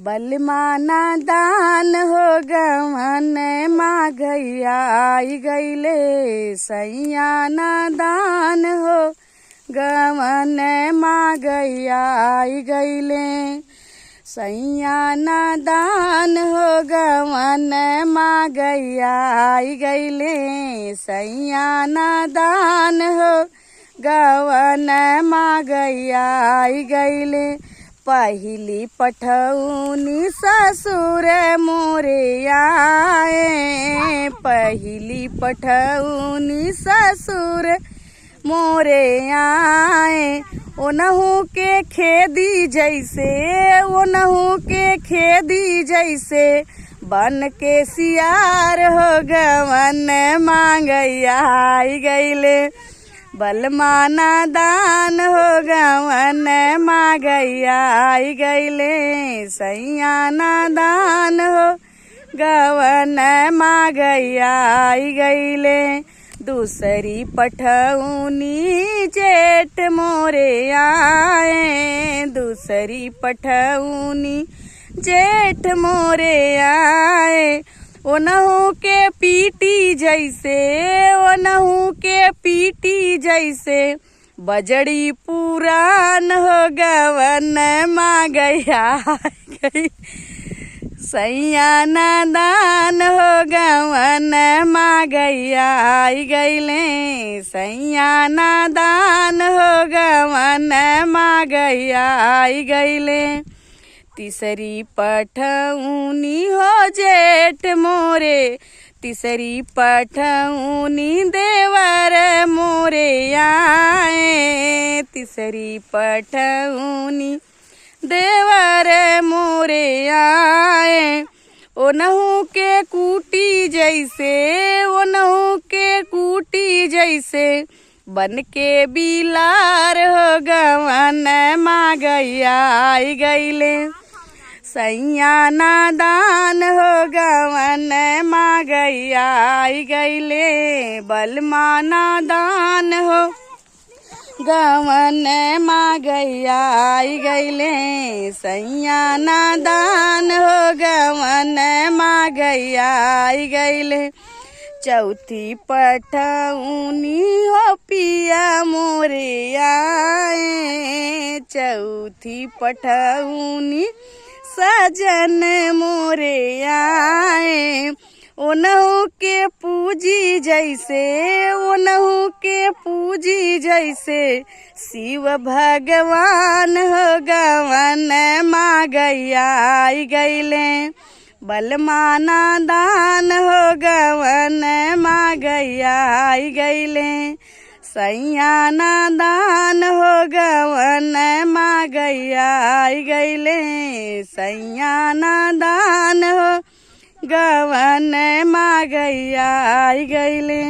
बलमाना दान हो गवन माघैया आई गईले सैया ना दान हो गवन माघैया आई गईले सैया ना दान हो गवन माघैया आई गईले सैया ना दान हो गवन माघैया आई गईले पहली पठौनी ससुर मोरे आए पहली पठौनी ससुर मोरे आए ओनहु के खेदी जैसे ओनहु के खेदी जैसे बन के सियार हो गवन मांगैया आई गईले बलमाना दान हो गवन माघैया आई गईले सैया ना दान हो गवन माघैया आई गईले दूसरी पठौनी जेठ मोरे आए दूसरी पठौनी जेठ मोरे आए ओनहु के पीटी जैसे ओनहु के पीटी जैसे बजड़ी पुरान हो गवन माघैया गई सैया ना दान हो गवन माघैया आई गईले सैया ना दान हो गवन माघैया आई गईले तीसरी पठौनी हो जेठ मोरे तीसरी पठौनी देवर मोरे आए तीसरी पठौनी देवर मोरे आए ओनहु के कूटी जैसे ओनहु के कूटी जैसे बन के बिलार हो गवन माघैया आई गईले सैया ना दान हो गवन माघैया आई गईले बलमाना दान हो गवन माघैया आई गईले सैया ना दान हो गवन माघैया आई गईले चौथी पठौनी हो पिया मोरे आए चौथी पठौनी सजन मोरे आए ओनहु के पूजी जैसे ओनहु के पूजी जैसे शिव भगवान हो गवन माघैया आई गईले बलमाना दान हो गवन माघैया आई गईले सैया ना दान हो गवन माघैया आई गईले सैया ना दान हो गवन माघैया आई गईले।